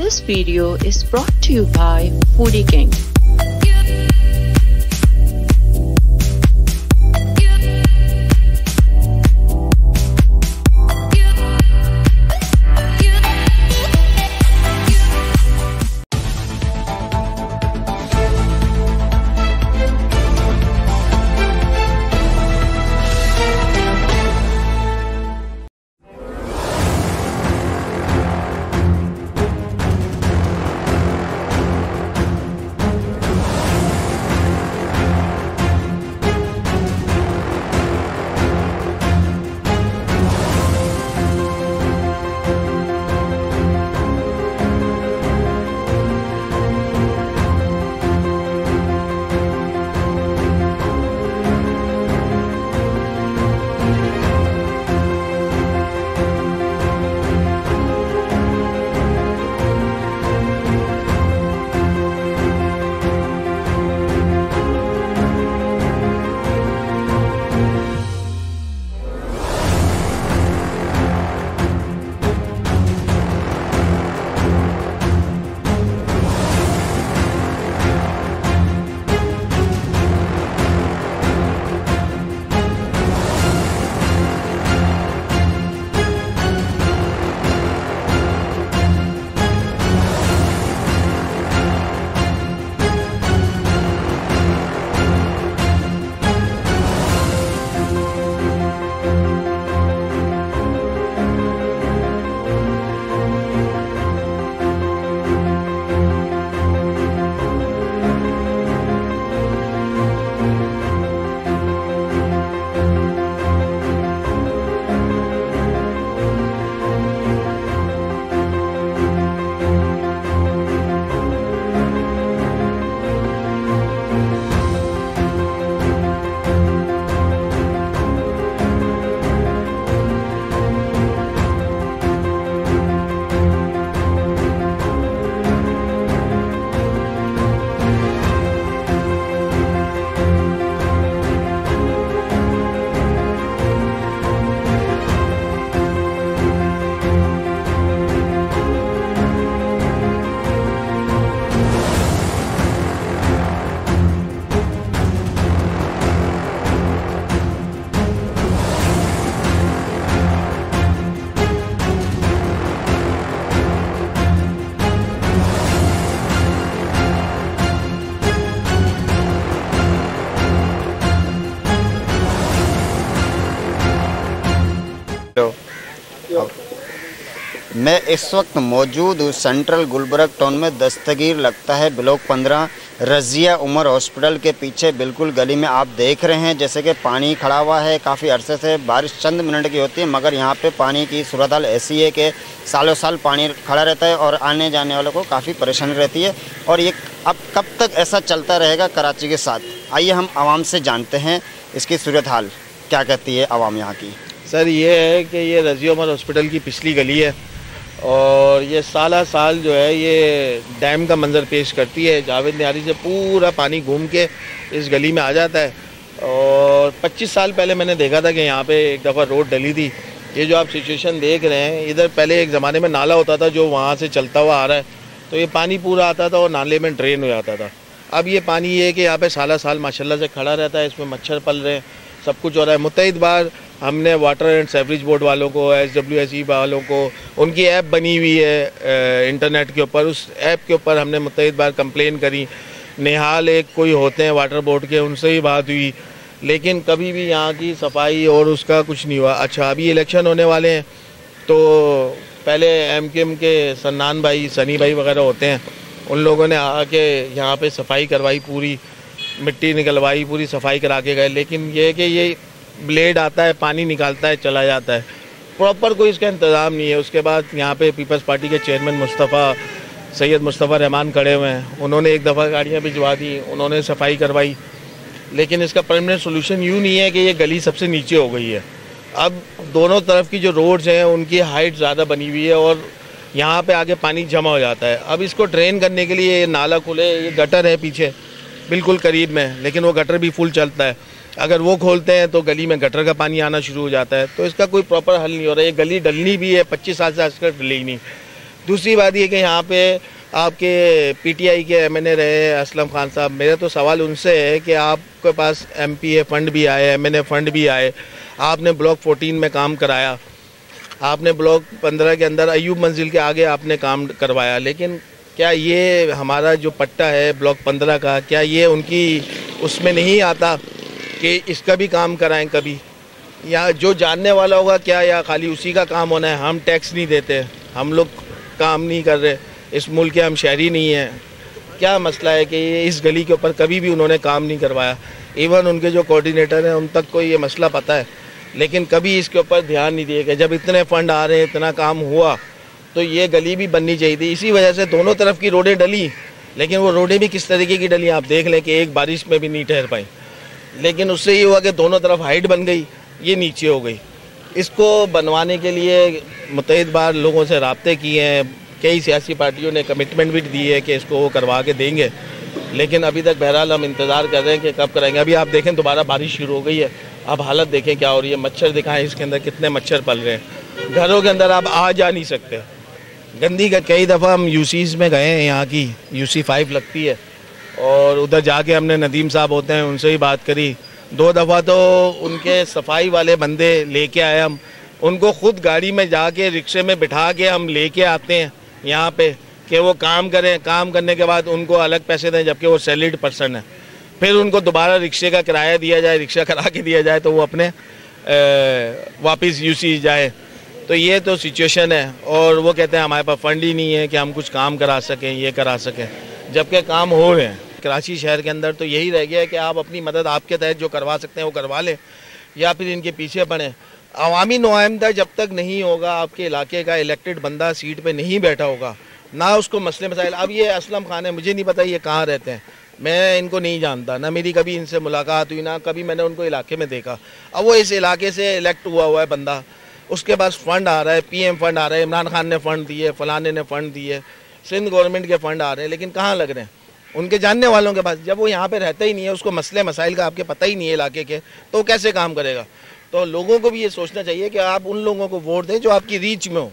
This video is brought to you by Foodie King. मैं इस वक्त मौजूद हूँ सेंट्रल गुलबर्ग टाउन में, दस्तगीर लगता है ब्लॉक 15 रज़िया उमर हॉस्पिटल के पीछे बिल्कुल गली में आप देख रहे हैं जैसे कि पानी खड़ा हुआ है। काफ़ी अरसे से बारिश चंद मिनट की होती है मगर यहाँ पे पानी की सूरत हाल ऐसी है कि सालों साल पानी खड़ा रहता है और आने जाने वालों को काफ़ी परेशानी रहती है। और ये अब कब तक ऐसा चलता रहेगा कराची के साथ, आइए हम आवाम से जानते हैं इसकी सूरत हाल क्या कहती है आवाम यहाँ की। सर ये है कि ये रज़िया उमर हॉस्पिटल की पिछली गली है और ये साल जो है ये डैम का मंजर पेश करती है। जावेद निहारी से पूरा पानी घूम के इस गली में आ जाता है। और 25 साल पहले मैंने देखा था कि यहाँ पे एक दफ़ा रोड डली थी। ये जो आप सिचुएशन देख रहे हैं, इधर पहले एक ज़माने में नाला होता था जो वहाँ से चलता हुआ आ रहा है, तो ये पानी पूरा आता था और नाले में ड्रेन हो जाता था। अब ये पानी ये है कि यहाँ पर साल माशाल्लाह से खड़ा रहता है, इसमें मच्छर पल रहे हैं, सब कुछ हो रहा है। मुतअद्दिद बार हमने वाटर एंड सेवरेज बोर्ड वालों को, SWSE वालों को, उनकी ऐप बनी हुई है इंटरनेट के ऊपर, उस ऐप के ऊपर हमने मुतअद्दिद बार कंप्लेन करी। निहाल एक कोई होते हैं वाटर बोर्ड के, उनसे ही बात हुई, लेकिन कभी भी यहाँ की सफाई और उसका कुछ नहीं हुआ। अच्छा, अभी इलेक्शन होने वाले हैं तो पहले MKM के सन्नान भाई, सनी भाई वगैरह होते हैं, उन लोगों ने आके यहाँ पे सफाई करवाई, पूरी मिट्टी निकलवाई, पूरी सफाई करा के गए। लेकिन ये कि ये ब्लेड आता है, पानी निकालता है, चला जाता है, प्रॉपर कोई इसका इंतज़ाम नहीं है। उसके बाद यहाँ पे पीपल्स पार्टी के चेयरमैन सैयद मुस्तफ़ा रहमान खड़े हुए हैं, उन्होंने एक दफ़ा गाड़ियाँ भिजवा दी, उन्होंने सफाई करवाई, लेकिन इसका परमानेंट सोल्यूशन यूँ नहीं है कि ये गली सबसे नीचे हो गई है। अब दोनों तरफ की जो रोड्स हैं उनकी हाइट ज़्यादा बनी हुई है और यहाँ पे आगे पानी जमा हो जाता है। अब इसको ड्रेन करने के लिए ये नाला खुले, ये गटर है पीछे बिल्कुल करीब में, लेकिन वो गटर भी फुल चलता है। अगर वो खोलते हैं तो गली में गटर का पानी आना शुरू हो जाता है, तो इसका कोई प्रॉपर हल नहीं हो रहा है। ये गली डलनी भी है, 25 साल से आज तक डली नहीं। दूसरी बात ये कि यहाँ पे आपके पीटीआई के एमएनए रहे असलम खान साहब, मेरा तो सवाल उनसे है कि आपके पास एमपीए फंड भी आए, एमएनए फंड भी आए, आपने ब्लॉक 14 में काम कराया, आपने ब्लॉक 15 के अंदर अयूब मंजिल के आगे आपने काम करवाया, लेकिन क्या ये हमारा जो पट्टा है ब्लॉक 15 का, क्या ये उनकी उसमें नहीं आता कि इसका भी काम कराएं कभी? या जो जानने वाला होगा क्या, या खाली उसी का काम होना है? हम टैक्स नहीं देते, हम लोग काम नहीं कर रहे, इस मुल्क के हम शहरी नहीं हैं, क्या मसला है कि ये इस गली के ऊपर कभी भी उन्होंने काम नहीं करवाया? इवन उनके जो कोऑर्डिनेटर हैं उन तक को ये मसला पता है, लेकिन कभी इसके ऊपर ध्यान नहीं दिया गया। जब इतने फंड आ रहे हैं, इतना काम हुआ, तो ये गली भी बननी चाहिए थी। इसी वजह से दोनों तरफ की रोडें डली, लेकिन वो रोडें भी किस तरीके की डली आप देख लें कि एक बारिश में भी नहीं ठहर पाई, लेकिन उससे ये हुआ कि दोनों तरफ हाइट बन गई, ये नीचे हो गई। इसको बनवाने के लिए मुतअद्दिद बार लोगों से राब्ते किए हैं, कई सियासी पार्टियों ने कमिटमेंट भी दी है कि इसको वो करवा के देंगे, लेकिन अभी तक बहरहाल हम इंतज़ार कर रहे हैं कि कब कराएंगे। अभी आप देखें दोबारा बारिश शुरू हो गई है, अब हालत देखें क्या हो रही है। मच्छर दिखाएं इसके अंदर कितने मच्छर पल रहे हैं, घरों के अंदर आप आ जा नहीं सकते। गंदी का कई दफ़ा हम यूसीज़ में गए हैं, यहाँ की यूसी 5 लगती है, और उधर जाके हमने नदीम साहब होते हैं उनसे ही बात करी। 2 दफ़ा तो उनके सफाई वाले बंदे लेके आए, हम उनको खुद गाड़ी में जाके रिक्शे में बिठा के हम लेके आते हैं यहाँ पे कि वो काम करें, काम करने के बाद उनको अलग पैसे दें, जबकि वो सैलरीड पर्सन है। फिर उनको दोबारा रिक्शे का किराया दिया जाए, रिक्शा करा के दिया जाए, तो वो अपने वापस यूसी जाए। तो ये तो सिचुएशन है, और वो कहते हैं हमारे पास फंड ही नहीं है कि हम कुछ काम करा सकें, ये करा सकें, जबकि काम हो रहे हैं। कराची शहर के अंदर तो यही रह गया है कि आप अपनी मदद आपके तहत जो करवा सकते हैं वो करवा लें, या फिर इनके पीछे पड़ें। अवामी नुमाइंदा जब तक नहीं होगा, आपके इलाके का इलेक्टेड बंदा सीट पे नहीं बैठा होगा, ना उसको मसले मसाइल। अब ये असलम खान है, मुझे नहीं पता ये कहाँ रहते हैं, मैं इनको नहीं जानता, ना मेरी कभी इनसे मुलाकात हुई, ना कभी मैंने उनको इलाके में देखा। अब वो इस इलाके से इलेक्ट हुआ है बंदा, उसके पास फ़ंड आ रहा है, पीएम फंड आ रहा है, इमरान खान ने फ़ंड दिए, फलाने ने फ़ंड दिए, सिंध गवर्नमेंट के फ़ंड आ रहे हैं, लेकिन कहाँ लग रहे हैं? उनके जानने वालों के पास। जब वो यहाँ पे रहता ही नहीं है, उसको मसले मसाइल का आपके पता ही नहीं है इलाके के, तो कैसे काम करेगा? तो लोगों को भी ये सोचना चाहिए कि आप उन लोगों को वोट दें जो आपकी रीच में हो।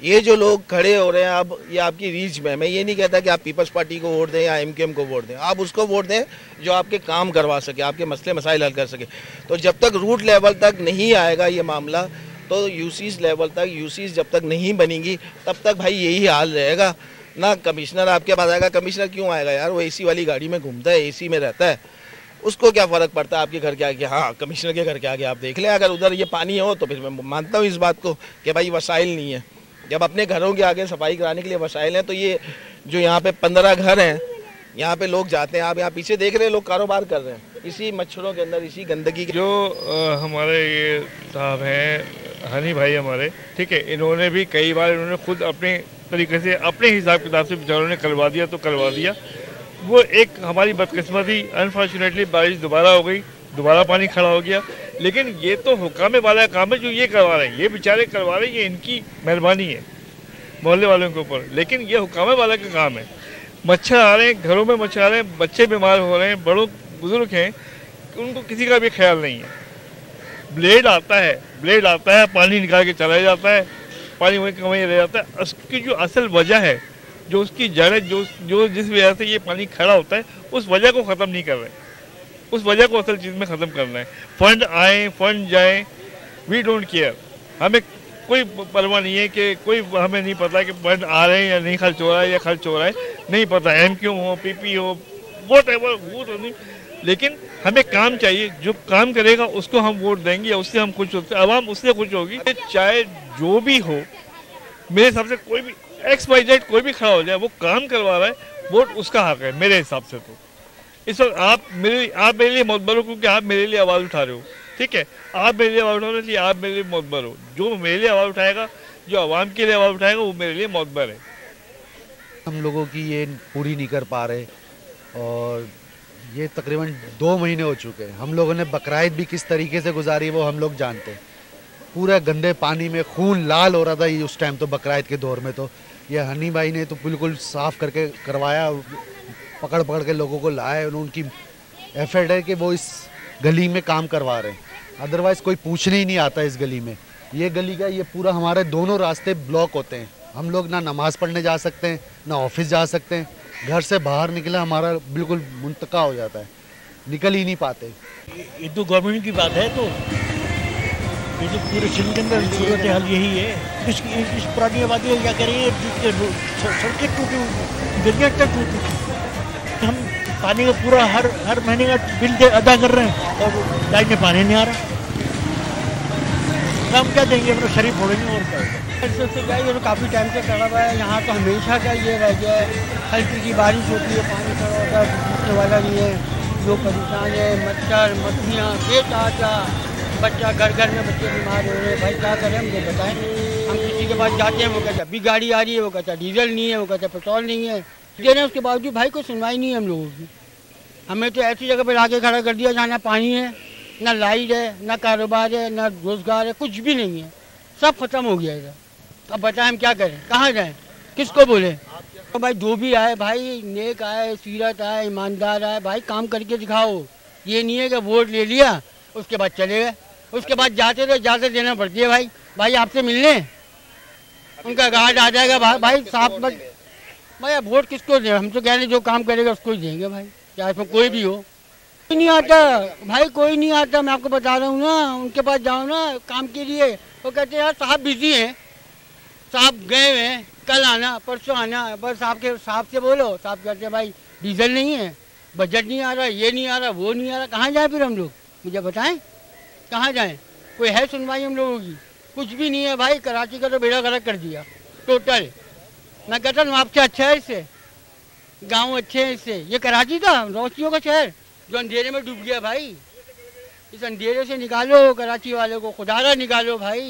ये जो लोग खड़े हो रहे हैं अब, ये आपकी रीच में है। मैं ये नहीं कहता कि आप पीपल्स पार्टी को वोट दें या एमकेएम को वोट दें, आप उसको वोट दें जो आपके काम करवा सके, आपके मसले मसाइल हल कर सके। तो जब तक रूट लेवल तक नहीं आएगा ये मामला, तो यूसीज लेवल तक, यूसीज जब तक नहीं बनेंगी तब तक भाई यही हाल रहेगा। ना कमिश्नर आपके पास आएगा, कमिश्नर क्यों आएगा यार, वो एसी वाली गाड़ी में घूमता है, एसी में रहता है, उसको क्या फ़र्क पड़ता है आपके घर के आगे? हाँ, कमिश्नर के घर के आगे आप देख लें, अगर उधर ये पानी हो तो फिर मैं मानता हूँ इस बात को कि भाई वसाइल नहीं है। जब अपने घरों के आगे सफाई कराने के लिए वसाइल हैं, तो ये जो यहाँ पे 15 घर हैं, यहाँ पे लोग जाते हैं, आप यहाँ पीछे देख रहे हैं, लोग कारोबार कर रहे हैं इसी मच्छरों के अंदर, इसी गंदगी के। जो हमारे ये साहब हैं हनी भाई हमारे, ठीक है, इन्होंने भी कई बार इन्होंने खुद अपने तरीके से अपने हिसाब किताब से बेचारों ने करवा दिया तो करवा दिया। वो एक हमारी बदकिस्मती, अनफॉर्चुनेटली बारिश दोबारा हो गई, दोबारा पानी खड़ा हो गया। लेकिन ये तो हुकामे वाला काम है जो ये करवा रहे हैं, ये बेचारे करवा रहे हैं, ये इनकी मेहरबानी है मोहल्ले वालों के ऊपर, लेकिन ये हुकामे वाला का काम है। मच्छर आ रहे हैं, घरों में मच्छर आ रहे हैं, बच्चे बीमार हो रहे हैं, बड़ों बुजुर्ग हैं, उनको किसी का भी ख्याल नहीं है। ब्लेड आता है, पानी निकाल के चला जाता है, पानी वहीं का वहीं रह जाता है। उसकी जो असल वजह है, जो उसकी जड़ है, जो जिस वजह से ये पानी खड़ा होता है, उस वजह को ख़त्म नहीं कर रहे, उस वजह को असल चीज़ में ख़त्म करना है। फंड आए फंड जाए, वी डोंट केयर, हमें कोई परवाह नहीं है कि कोई, हमें नहीं पता कि फंड आ रहे हैं या नहीं, खर्च हो रहा है या खर्च हो रहा है, नहीं पता, एमक्यू हो, पीपी हो, व्हाटएवर, वो तो नहीं। लेकिन हमें काम चाहिए, जो काम करेगा उसको हम वोट देंगे, या उससे हम खुश होते हैं, आवाम उससे खुश होगी। चाहे जो भी हो, मेरे हिसाब से कोई भी XYZ कोई भी खड़ा हो जाए, वो काम करवा रहा है, वोट उसका हक है मेरे हिसाब से। तो इस वक्त आप मेरे लिए मोतबर हो, क्योंकि आप मेरे लिए आवाज़ उठा रहे हो, ठीक है, आप मेरे लिए आवाज़ उठा रहे हो, आप मेरे लिए मोतबर हो। जो मेरे लिए आवाज़ उठाएगा, जो आवाम के लिए आवाज़ उठाएगा, वो मेरे लिए मोतबर है। हम लोगों की ये पूरी नहीं कर पा रहे, और ये तकरीबन 2 महीने हो चुके हैं। हम लोगों ने बकराईद भी किस तरीके से गुजारी वो हम लोग जानते हैं। पूरा गंदे पानी में खून लाल हो रहा था ये उस टाइम, तो बकराईद के दौर में तो ये हनी भाई ने तो बिल्कुल साफ़ करके करवाया, पकड़ पकड़ के लोगों को लाए। उनकी एफर्ट है कि वो इस गली में काम करवा रहे हैं, अदरवाइज़ कोई पूछने ही नहीं आता इस गली में। ये गली का ये पूरा हमारे दोनों रास्ते ब्लॉक होते हैं, हम लोग ना नमाज़ पढ़ने जा सकते हैं, ना ऑफिस जा सकते हैं। घर से बाहर निकला हमारा बिल्कुल मुंतका हो जाता है, निकल ही नहीं पाते। ये तो गवर्नमेंट की बात है, तो ये तो पूरे सिंध के अंदर सूरत हाल यही है। इस पुरानी आबादी में क्या करेंगे, सड़कें टूटी हुई, गलियाँ तक टूटी। हम पानी का पूरा हर महीने का बिल अदा कर रहे हैं और लाइन में पानी नहीं आ रहा। हम क्या देंगे, अपना शरीर फोड़ेंगे और क्या। से क्या ये तो काफ़ी टाइम से खड़ा हुआ है। यहाँ तो हमेशा का ये रह गया है, हल्की सी बारिश होती है पानी खड़ा होता है, पूछने वाला नहीं है। लोग परेशान है, मच्छर मक्खियाँ बेताजा, बच्चा घर घर में बच्चे बीमार हो रहे हैं। भाई क्या करें, मुझे बताएं। हम किसी के पास जाते हैं, वो कहता अभी गाड़ी आ रही है, वो कहता डीजल नहीं है, वो कहता पेट्रोल नहीं है। दे रहे हैं, उसके बावजूद भाई कोई सुनवाई नहीं है हम लोगों की। हमें तो ऐसी जगह पर लाके खड़ा कर दिया जहाँ ना पानी है, ना लाइट है, ना कारोबार है, ना रोजगार है, कुछ भी नहीं है, सब खत्म हो गया इधर। अब बताएं हम क्या करें, कहाँ जाएं, किसको बोले। तो भाई जो भी आए, भाई नेक आए, सीरत आए, ईमानदार आए, भाई काम करके दिखाओ। ये नहीं है कि वोट ले लिया उसके बाद चले गए, उसके बाद जाते तो इजाज़त देना पड़ती है। भाई आपसे मिलने, उनका गार्ड आ जाएगा। भाई साफ मत, भाई अब वोट किसको दें, हम तो कह रहे जो काम करेगा उसको ही देंगे भाई, चाहे इसमें कोई भी हो। कोई नहीं आता भाई, कोई नहीं आता, मैं आपको बता रहा हूँ ना। उनके पास जाओ ना काम के लिए, वो कहते हैं यार साहब बिजी हैं, साहब गए हुए हैं, कल आना परसों आना। बस साहब से बोलो, साहब कहते हैं भाई डीजल नहीं है, बजट नहीं आ रहा, ये नहीं आ रहा, वो नहीं आ रहा। कहाँ जाए फिर हम लोग, मुझे बताएं कहाँ जाएं। कोई है सुनवाई हम लोगों की, कुछ भी नहीं है भाई। कराची का तो बेड़ा गर्क कर दिया टोटल। मैं कहता हूँ आपसे अच्छा है इससे, गाँव अच्छे हैं इससे। ये कराची था रोशनियों का शहर जो अंधेरे में डूब गया भाई। इस अंधेरे से निकालो कराची वालों को, खुदारा निकालो भाई।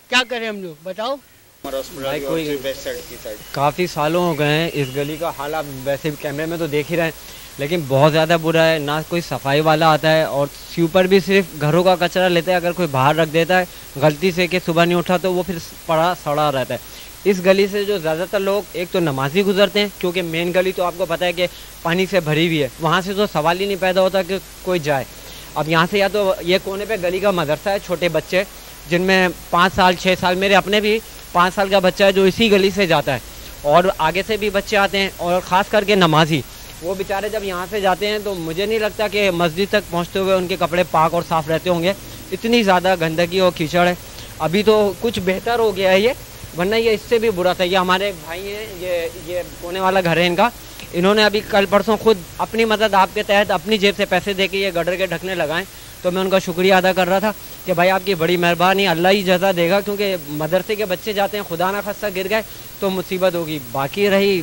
क्या करें हम लोग, बताओ। भाई कोई काफ़ी सालों हो गए हैं, इस गली का हाल आप वैसे भी कैमरे में तो देख ही रहे हैं, लेकिन बहुत ज़्यादा बुरा है। ना कोई सफाई वाला आता है और स्वीपर भी सिर्फ घरों का कचरा लेता है। अगर कोई बाहर रख देता है गलती से कि सुबह नहीं उठा, तो वो फिर पड़ा सड़ा रहता है। इस गली से जो ज़्यादातर लोग एक तो नमाजी गुजरते हैं, क्योंकि मेन गली तो आपको पता है कि पानी से भरी हुई है, वहाँ से तो सवाल ही नहीं पैदा होता कि कोई जाए। अब यहाँ से या तो ये कोने पे गली का मदरसा है, छोटे बच्चे जिनमें 5 साल 6 साल, मेरे अपने भी 5 साल का बच्चा है जो इसी गली से जाता है, और आगे से भी बच्चे आते हैं, और ख़ास करके नमाजी, वो बेचारे जब यहाँ से जाते हैं तो मुझे नहीं लगता कि मस्जिद तक पहुँचते हुए उनके कपड़े पाक और साफ़ रहते होंगे। इतनी ज़्यादा गंदगी और कीचड़ है। अभी तो कुछ बेहतर हो गया है ये, वरना ये इससे भी बुरा था। ये हमारे एक भाई हैं, ये कोने वाला घर है इनका, इन्होंने अभी कल परसों खुद अपनी मदद आपके तहत अपनी जेब से पैसे दे के ये गटर के ढकने लगाएं। तो मैं उनका शुक्रिया अदा कर रहा था कि भाई आपकी बड़ी मेहरबानी, अल्लाह ही जज़ा देगा, क्योंकि मदरसे के बच्चे जाते हैं, खुदा ना खास्ता गिर गए तो मुसीबत होगी। बाकी रही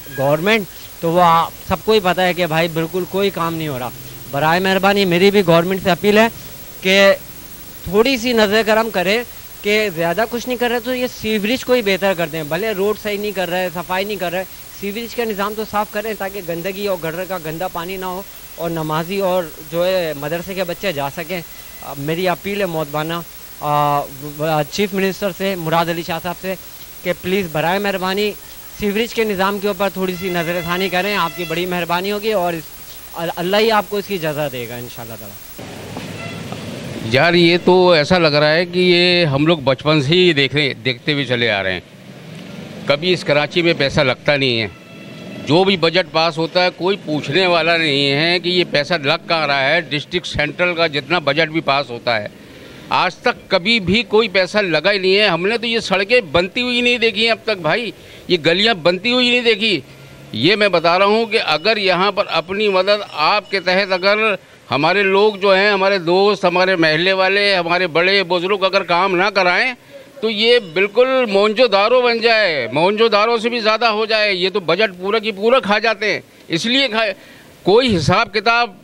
गवर्नमेंट, तो वो सबको ही पता है कि भाई बिल्कुल कोई काम नहीं हो रहा। बराए मेहरबानी मेरी भी गवर्नमेंट से अपील है कि थोड़ी सी नज़र करम करे कि ज़्यादा कुछ नहीं कर रहे तो ये सीवरेज को ही बेहतर कर दें। भले रोड सही नहीं कर रहे, सफाई नहीं कर रहे, सीवरेज का निज़ाम तो साफ़ करें ताकि गंदगी और गटर का गंदा पानी ना हो और नमाजी और जो है मदरसे के बच्चे जा सकें। मेरी अपील है मोहतबाना चीफ मिनिस्टर से, मुराद अली शाह साहब से, कि प्लीज़ बराए मेहरबानी सीवरेज के निज़ाम के ऊपर थोड़ी सी नज़रसानी करें। आपकी बड़ी मेहरबानी होगी और अल्लाह ही आपको इसकी जज़ा देगा इंशाअल्लाह ताला। यार ये तो ऐसा लग रहा है कि ये हम लोग बचपन से ही देखते हुए चले आ रहे हैं। कभी इस कराची में पैसा लगता नहीं है। जो भी बजट पास होता है कोई पूछने वाला नहीं है कि ये पैसा लग कहाँ रहा है। डिस्ट्रिक्ट सेंट्रल का जितना बजट भी पास होता है, आज तक कभी भी कोई पैसा लगा ही नहीं है। हमने तो ये सड़कें बनती हुई नहीं देखी हैं अब तक भाई, ये गलियाँ बनती हुई नहीं देखी। ये मैं बता रहा हूँ कि अगर यहाँ पर अपनी मदद आपके तहत अगर हमारे लोग जो हैं, हमारे दोस्त, हमारे महल्ले वाले, हमारे बड़े बुजुर्ग अगर काम ना कराएं तो ये बिल्कुल मोहनजोदारो बन जाए, मोहनजोदारो से भी ज़्यादा हो जाए। ये तो बजट पूरा की पूरा खा जाते हैं। इसलिए कोई हिसाब किताब,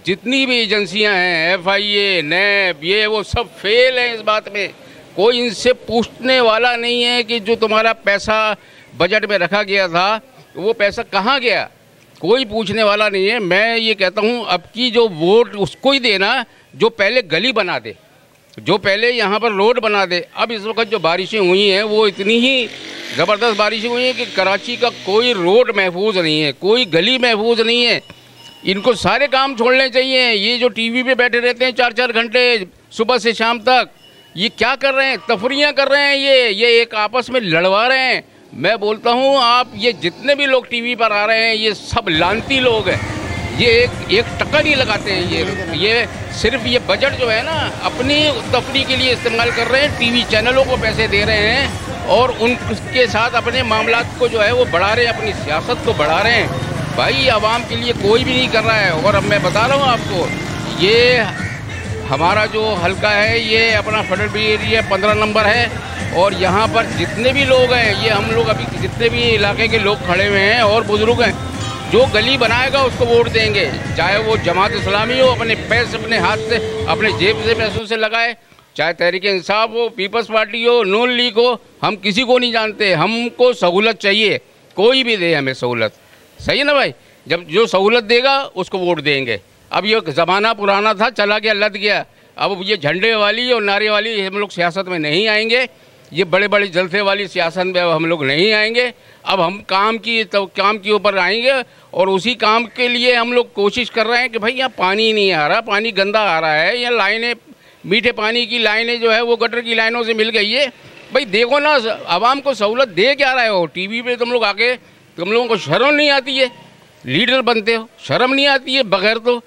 जितनी भी एजेंसियां हैं, FIA, NAB, ये वो सब फेल हैं इस बात में। कोई इनसे पूछने वाला नहीं है कि जो तुम्हारा पैसा बजट में रखा गया था वो पैसा कहाँ गया, कोई पूछने वाला नहीं है। मैं ये कहता हूँ अब की जो वोट उसको ही देना जो पहले गली बना दे, जो पहले यहाँ पर रोड बना दे। अब इस वक्त जो बारिशें हुई हैं वो इतनी ही ज़बरदस्त बारिशें हुई हैं कि कराची का कोई रोड महफूज नहीं है, कोई गली महफूज नहीं है। इनको सारे काम छोड़ने चाहिए। ये जो टीवी पे बैठे रहते हैं 4-4 घंटे सुबह से शाम तक, ये क्या कर रहे हैं, तफरियाँ कर रहे हैं। ये एक आपस में लड़वा रहे हैं। मैं बोलता हूँ आप ये जितने भी लोग टीवी पर आ रहे हैं ये सब लानती लोग हैं, ये एक टका नहीं लगाते हैं। ये सिर्फ ये बजट जो है ना अपनी तफरी के लिए इस्तेमाल कर रहे हैं, टीवी चैनलों को पैसे दे रहे हैं और उनके साथ अपने मामलात को जो है वो बढ़ा रहे हैं, अपनी सियासत को बढ़ा रहे हैं। भाई आवाम के लिए कोई भी नहीं कर रहा है। और अब मैं बता रहा हूँ आपको, ये हमारा जो हल्का है ये अपना फेडरल एरिया 15 नंबर है और यहाँ पर जितने भी लोग हैं, ये हम लोग अभी जितने भी इलाके के लोग खड़े हुए हैं और बुजुर्ग हैं, जो गली बनाएगा उसको वोट देंगे, चाहे वो जमात इस्लामी हो, अपने पैसे अपने हाथ से अपने जेब से पैसों से लगाए, चाहे तहरीक इंसाफ हो, पीपल्स पार्टी हो, नून लीग हो, हम किसी को नहीं जानते। हमको सहूलत चाहिए, कोई भी दे हमें सहूलत, सही है ना भाई। जब जो सहूलत देगा उसको वोट देंगे। अब ये ज़माना पुराना था, चला गया, लद गया। अब ये झंडे वाली और नारे वाली हम लोग सियासत में नहीं आएंगे, ये बड़े बड़े जलसे वाली सियासत में अब हम लोग नहीं आएंगे। अब हम काम के ऊपर आएंगे और उसी काम के लिए हम लोग कोशिश कर रहे हैं कि भाई यहाँ पानी नहीं आ रहा, पानी गंदा आ रहा है, यहाँ लाइनें मीठे पानी की लाइनें जो है वो गटर की लाइनों से मिल गई है। भाई देखो ना, आवाम को सहूलत दे क्या रहे हो? टीवी पे तुम लोग आके, तुम लोगों को शर्म नहीं आती है? लीडर बनते हो, शर्म नहीं आती है? बगैर तो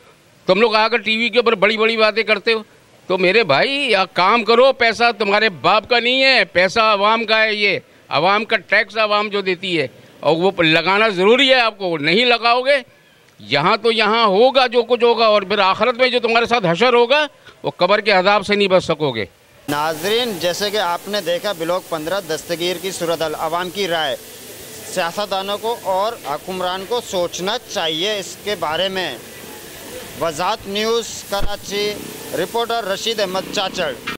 तुम लोग आकर टीवी के ऊपर बड़ी बड़ी बातें करते हो। तो मेरे भाई या काम करो, पैसा तुम्हारे बाप का नहीं है, पैसा आवाम का है, ये आवाम का टैक्स आवाम जो देती है और वो लगाना ज़रूरी है। आपको नहीं लगाओगे यहाँ तो यहाँ होगा जो कुछ होगा और फिर आखिरत में जो तुम्हारे साथ हशर होगा वो कब्र के अज़ाब से नहीं बच सकोगे। नाजरीन, जैसे कि आपने देखा ब्लॉक 15 दस्तगीर की सूरत हाल, आवाम की राय, सियासतदानों को और हुक्मरान को सोचना चाहिए इसके बारे में। वजाहत न्यूज़ कराची, रिपोर्टर रशीद अहमद चाचड़।